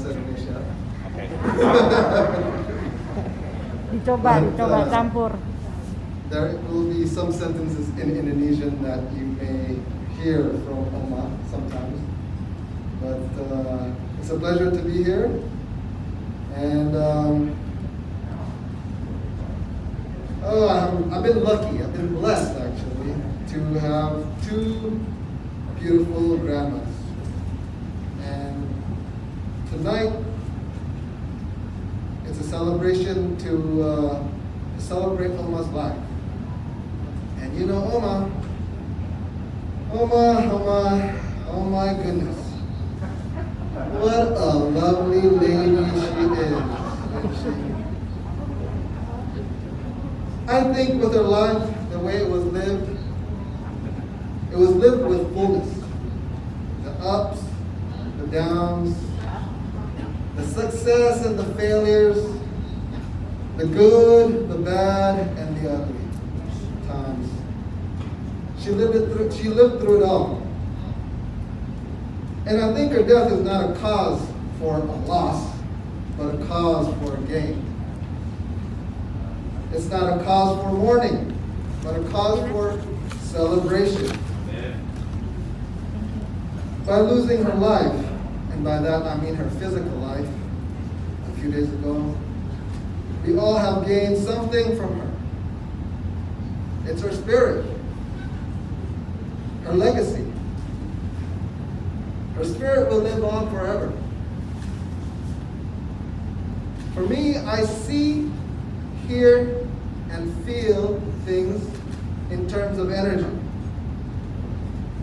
bahasa Indonesia. Okay. Dicoba campur. There will be some sentences in Indonesian that you may hear from Oma sometimes. But it's a pleasure to be here. And I've been lucky, I've been blessed actually, to have two beautiful grandmas. And tonight, it's a celebration to celebrate Oma's life. And you know Oma, oh my goodness. What a lovely lady she is. I think with her life, the way it was lived with fullness. The ups, the downs, the success and the failures, the good, the bad, and the ugly times. She lived through it all. And I think her death is not a cause for a loss, but a cause for a gain. It's not a cause for mourning, but a cause for celebration. By losing her life, and by that I mean her physical life, a few days ago, we all have gained something from her. It's her spirit, her legacy. Her spirit will live on forever. For me, I see, hear, and feel things in terms of energy.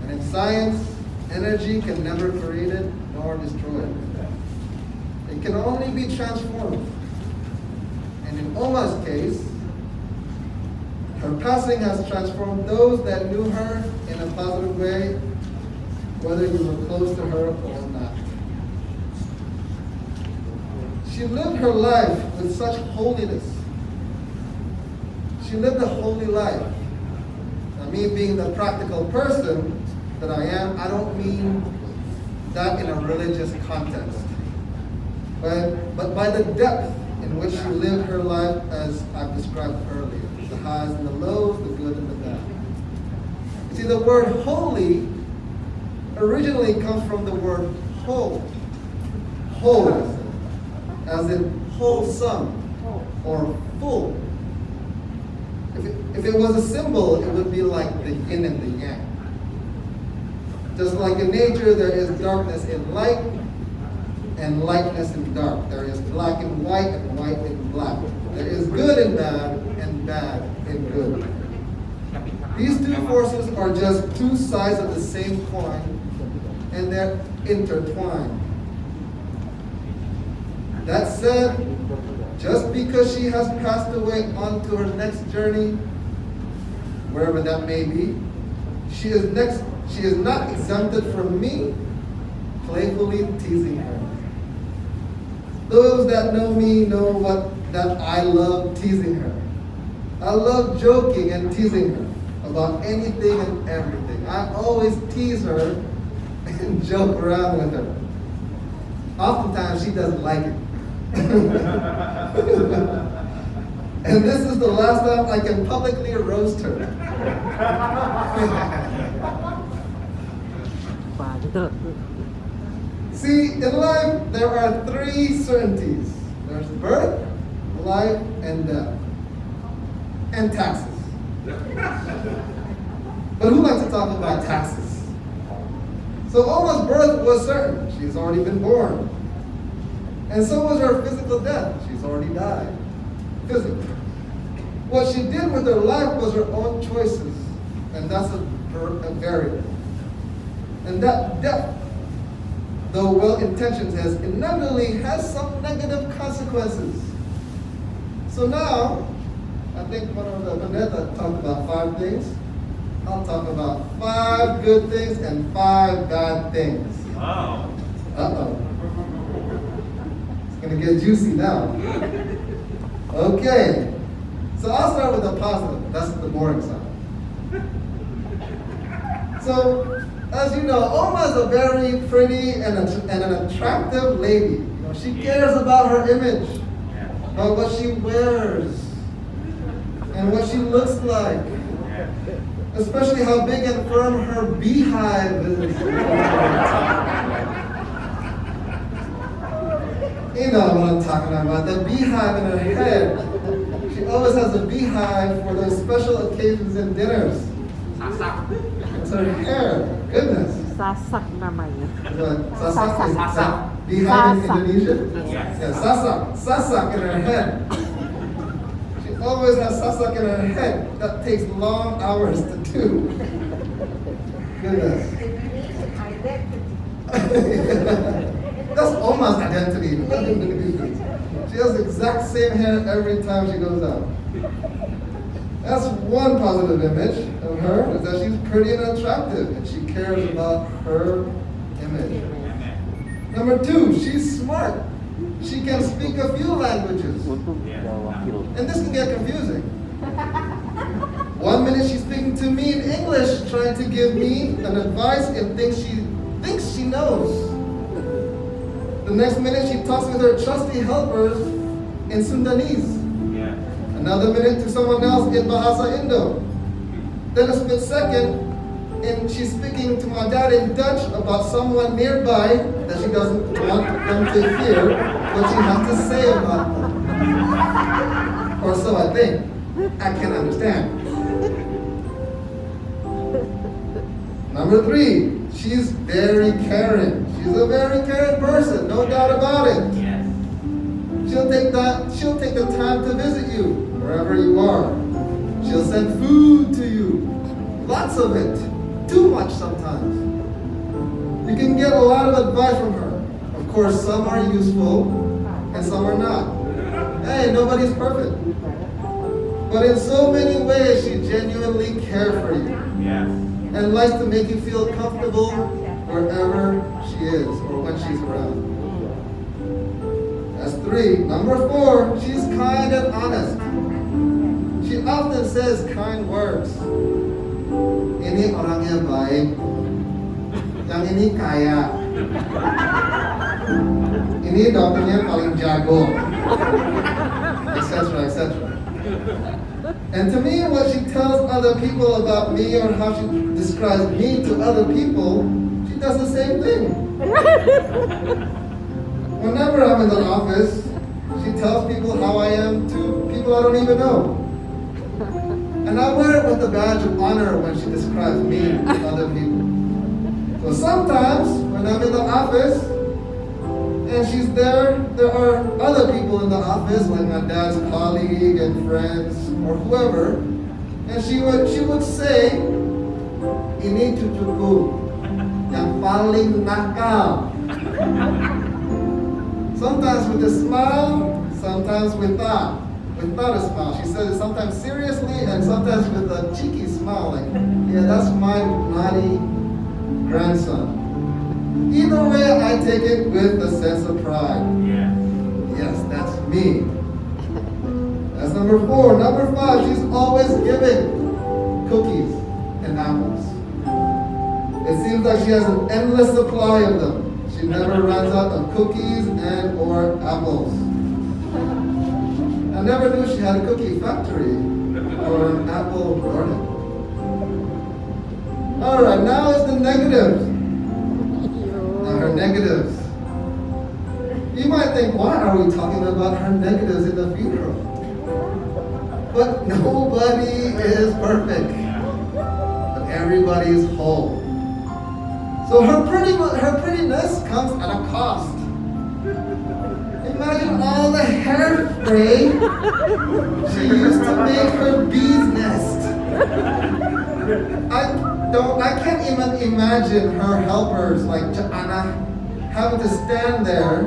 And in science, energy can never create it nor destroy it. It can only be transformed. And in Oma's case, her passing has transformed those that knew her in a positive way, whether you were close to her or not. She lived her life with such holiness. She lived a holy life. Now, me being the practical person that I am, I don't mean that in a religious context, but by the depth in which she lived her life as I've described earlier, the highs and the lows, the good and the bad. You see, the word holy originally comes from the word whole, as in wholesome or full. If it was a symbol, it would be like the yin and the yang. Just like in nature, there is darkness in light and lightness in dark. There is black and white and black. There is good and bad and good. These two forces are just two sides of the same coin, and they're intertwined. That said, just because she has passed away on to her next journey, wherever that may be, she is not exempted from me playfully teasing her. Those that know me know that I love teasing her. I love joking and teasing her about anything and everything. I always tease her and joke around with her. Oftentimes she doesn't like it. And this is the last time I can publicly roast her. See, in life there are three certainties. There's birth, life, and death. And taxes. But who likes to talk about taxes? So Oma's birth was certain. She's already been born. And so was her physical death. She's already died. Physically. What she did with her life was her own choices. And that's a variable. And that death, though well-intentioned, inevitably has some negative consequences. So now, I think one of the Vanessa talked about 5 things. I'll talk about 5 good things and 5 bad things. Wow. Uh-oh. It's gonna get juicy now. Okay. So I'll start with the positive. That's the boring side. So As you know, Oma is a very pretty and an attractive lady. You know, she cares about her image, about what she wears, and what she looks like. Especially how big and firm her beehive is. You know what I'm talking about, the beehive in her head. She always has a beehive for those special occasions and dinners. It's her hair. Goodness. Sasak namanya. What? Sasak? Sasak. Is that beehive in Sasak. Indonesia? Yes. Yeah, sasak. Sasak in her head. She always has sasak in her head. That takes long hours to do. Goodness. That's Oma's identity. She has the exact same hair every time she goes out. That's one positive image of her, is that she's pretty and attractive, and she cares about her image. Number two, she's smart. She can speak a few languages. And this can get confusing. 1 minute she's speaking to me in English, trying to give me an advice and thinks she knows. The next minute she talks with her trusty helpers in Sundanese. Another minute to someone else in Bahasa Indo. Then a split second, and she's speaking to my dad in Dutch about someone nearby that she doesn't want them to hear what she has to say about them. Or so I think. I can understand. Number three, she's very caring. She's a very caring person, no doubt about it. She'll take the time to visit you wherever you are. She'll send food to you. Lots of it. Too much sometimes. You can get a lot of advice from her. Of course, some are useful and some are not. Hey, nobody's perfect. But in so many ways, she genuinely cares for you. And likes to make you feel comfortable wherever she is or when she's around. That's three. Number four, she's kind and honest. She often says kind words. Ini orangnya baik. Yang ini kaya. Ini dokternya paling jago. Etc., etc. And to me, what she tells other people about me or how she describes me to other people, she does the same thing. Whenever I'm in the office, she tells people how I am to people I don't even know. And I wear it with a badge of honor when she describes me to other people. So sometimes, when I'm in the office, and she's there are other people in the office, like my dad's colleague and friends, or whoever, and she would say, ini cucuku, yang paling nakal. Sometimes with a smile, sometimes without a smile. She says it sometimes seriously and sometimes with a cheeky smile, like, yeah, that's my naughty grandson. Either way, I take it with a sense of pride. Yes, that's me. That's number four. Number five, she's always giving cookies and apples. It seems like she has an endless supply of them. She never runs out of cookies and or apples. I never knew she had a cookie factory or an apple garden. All right, now it's the negatives. Her negatives. You might think, why are we talking about her negatives in the funeral? But nobody is perfect. But everybody is whole. So her prettiness comes at a cost. Imagine all the hairspray she used to make her bee's nest. I can't even imagine her helpers like Anna having to stand there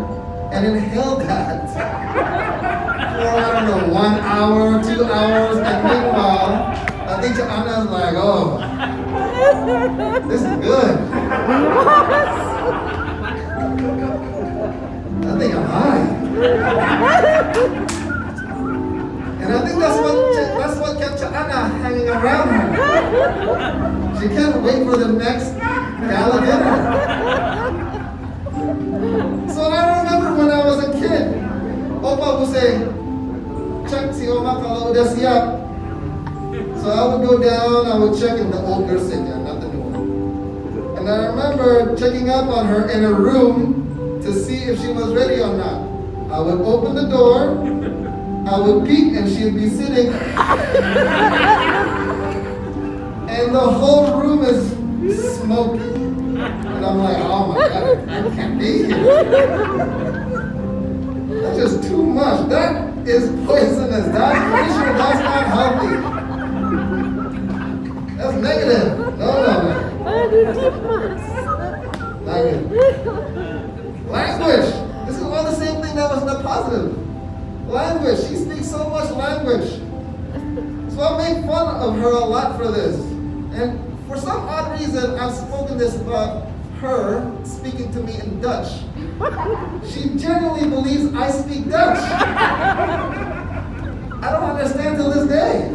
and inhale that for, I don't know, 1 hour, 2 hours, and meanwhile, I think Anna's like, oh, this is good. I think I'm high. And I think that's what kept Anna hanging around her. She can't wait for the next gala dinner. So I remember when I was a kid, Opa would say, check si Oma kalau udah siap. So I would go down, I would check, and the old girl said, yeah, not the new one. And I remember checking up on her in a room to see if she was ready or not. I would open the door, I would peek, and she'd be sitting. And the whole room is smoky. And I'm like, oh my God, I can't be here. That's just too much. That is poisonous. I'm pretty sure that's not healthy. That's negative. No. Not good. Language. This is all the same thing that was not positive. Language. She speaks so much language. So I make fun of her a lot for this. And for some odd reason, I've spoken this about her speaking to me in Dutch. She genuinely believes I speak Dutch. I don't understand till this day.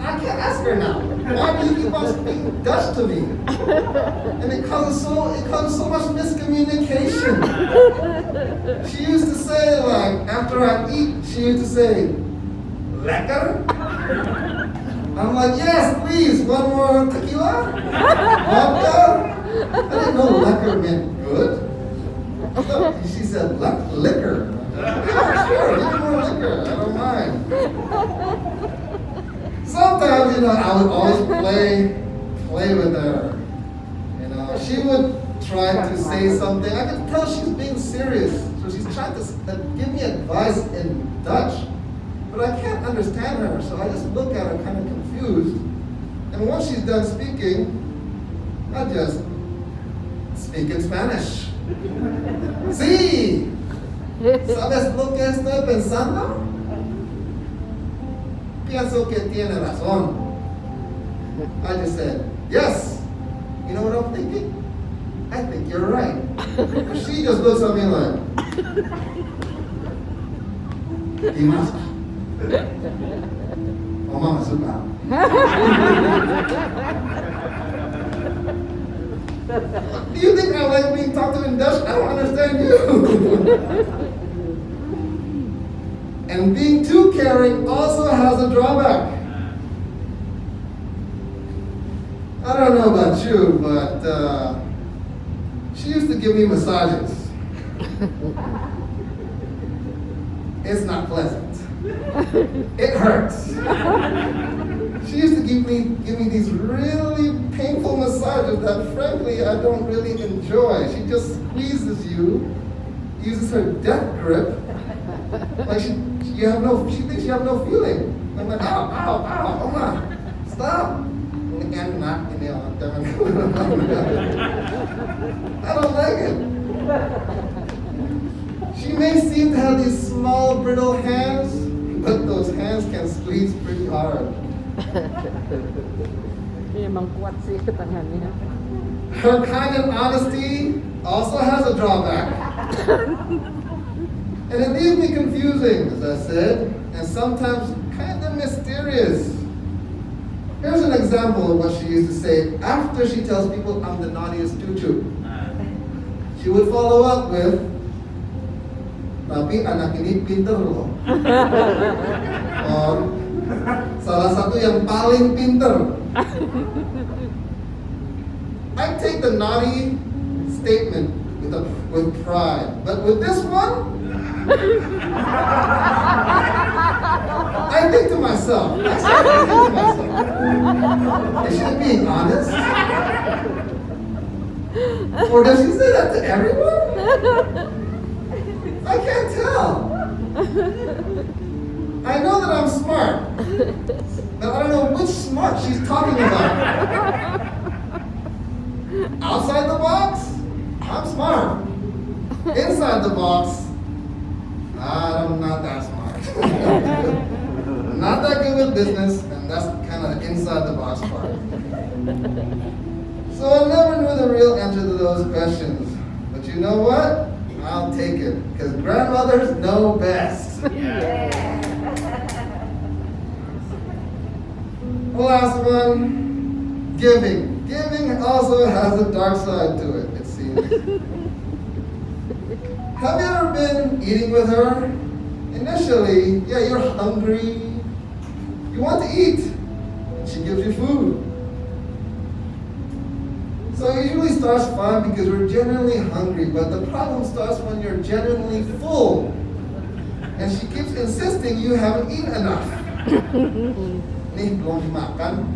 I can't ask her now. Why do you keep on speaking Dutch to me? And it causes so much miscommunication. She used to say, like, after I eat, she used to say, lekker? I'm like, yes, please, one more tequila? Vodka? I didn't know lekker meant good. So she said, liquor. Yeah, sure, give me more liquor. I don't mind. Sometimes, I would always play with her. She would try to say something. I could tell she's being serious. So she's trying to give me advice in Dutch. But I can't understand her, so I just look at her kind of confused. And once she's done speaking, I just speak in Spanish. Sí. ¿Sabes lo que estoy pensando? Pienso que tiene razón. I just said, yes. You know what I'm thinking? I think you're right. She just looks at me like, Adimas. Oh, Mama suka. Do you think I like being talked to in Dutch? I don't understand you. And being too caring also has a drawback. I don't know about you, but she used to give me massages. It's not pleasant. It hurts. She used to give me these really painful massages that frankly I don't really enjoy. She just squeezes you, uses her death grip, like she thinks you have no feeling. I'm like, ow, ow, ow, oh my, stop. I don't like it. She may seem to have these small, brittle hands, but those hands can squeeze pretty hard. Her kind and honesty also has a drawback. And it leaves me confusing, as I said, and sometimes kind of mysterious. Here's an example of what she used to say after she tells people I'm the naughtiest cucu. She would follow up with, tapi anak ini pinter loh. Or, salah satu yang paling pinter. I take the naughty statement with pride, but with this one, I think to myself, is she being honest? Or does she say that to everyone? I can't tell. I know that I'm smart, but I don't know which smart she's talking about. Outside the box, I'm smart. Inside the box, I'm not that smart. Not that good with business, and that's kind of the inside the box part. So I never knew the real answer to those questions. But you know what? I'll take it, because grandmothers know best. Yeah. The last one, giving Giving also has a dark side to it, it seems. Have you ever been eating with her? Initially, yeah, you're hungry. You want to eat. And she gives you food. So it usually starts fine because we're genuinely hungry, but the problem starts when you're genuinely full. And she keeps insisting you haven't eaten enough. Nih, belum dimakan.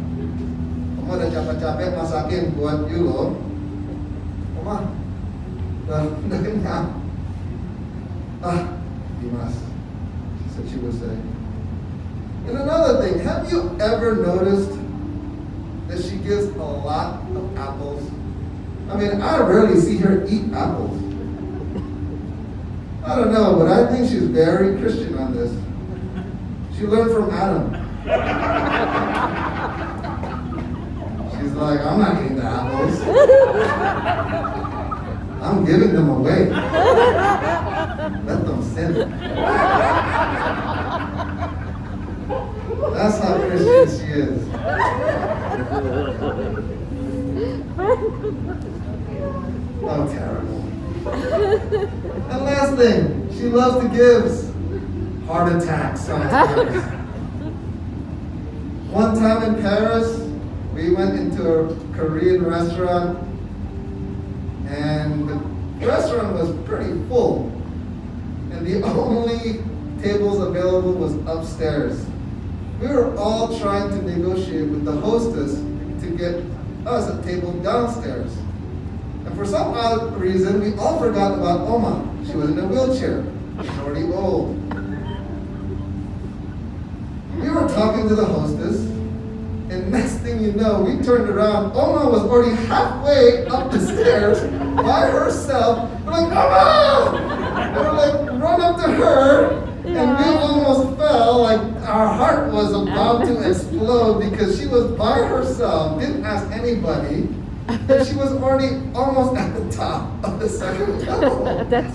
Kamu udah capek-capek masakin buat you loh. Mama, udah kenyang. Dimas, she said she would say. And another thing, have you ever noticed that she gives a lot of apples? I mean, I rarely see her eat apples. I don't know, but I think she's very Christian on this. She learned from Adam. She's like, I'm not eating the apples. I'm giving them away. Let them sin. That's how Christian she is. Oh, terrible. And last thing, she loves to give heart attacks sometimes. One time in Paris, we went into a Korean restaurant, and the restaurant was pretty full. And the only tables available was upstairs. We were all trying to negotiate with the hostess to get us a table downstairs. And for some odd reason, we all forgot about Oma. She was in a wheelchair. She's already old. We were talking to the hostess, and next thing you know, we turned around. Oma was already halfway up the stairs by herself. We're like, Oma! And we're like, run up to her, and we almost fell, like our heart was about to explode because she was by herself, didn't ask anybody. And she was already almost at the top of the second level.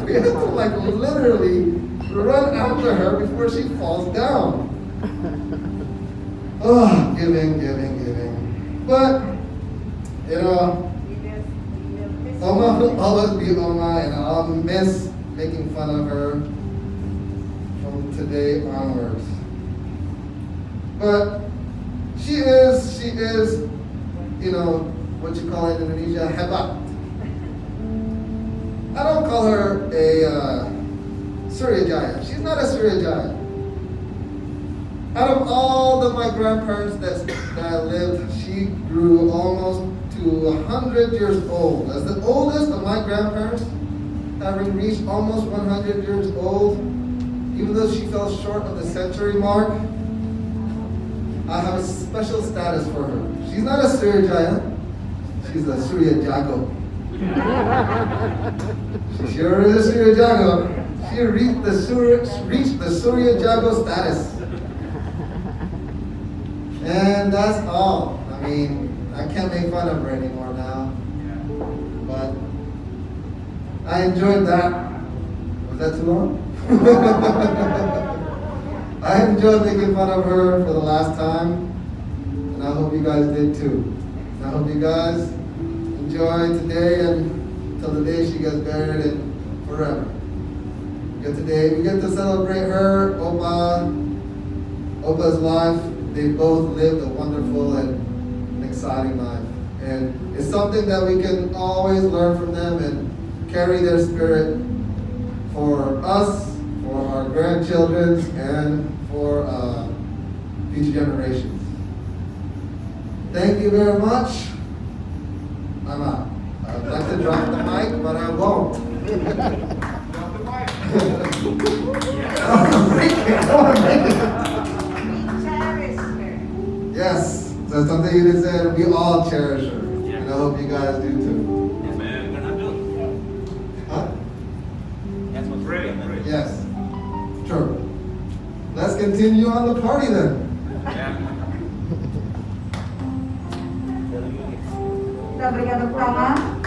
We had to like literally run after her before she falls down. Oh, giving. But, you know, Oma will always be Oma, and I'll miss making fun of her from today onwards. But she is, you know, what you call it in Indonesia, hebat. I don't call her a Soeryadjaya. She's not a Soeryadjaya. Out of all my grandparents that lived, she grew almost to 100 years old. As the oldest of my grandparents, having reached almost 100 years old, even though she fell short of the century mark, I have a special status for her. She's not a Soeryadjaya. She's a Soeryadjago. She sure is a Soeryadjago. She reached the Soeryadjago status. And that's all. I mean, I can't make fun of her anymore now. But I enjoyed that. Was that too long? I enjoyed making fun of her for the last time. And I hope you guys did too. And I hope you guys enjoy today and till the day she gets buried and forever. We get to celebrate her, Opa's life. They both lived a wonderful and exciting life. And it's something that we can always learn from them and carry their spirit for us, for our grandchildren, and for future generations. Thank you very much. I'm out. I'd like to drop the mic, but I won't. Drop the mic. Yes, that's something you just said. We all cherish her. And I hope you guys do too. Yes, man. We're not doing Huh? That's what's ready. Yes. Sure. Let's continue on the party then. Yeah. Kita berikan tepuk tangan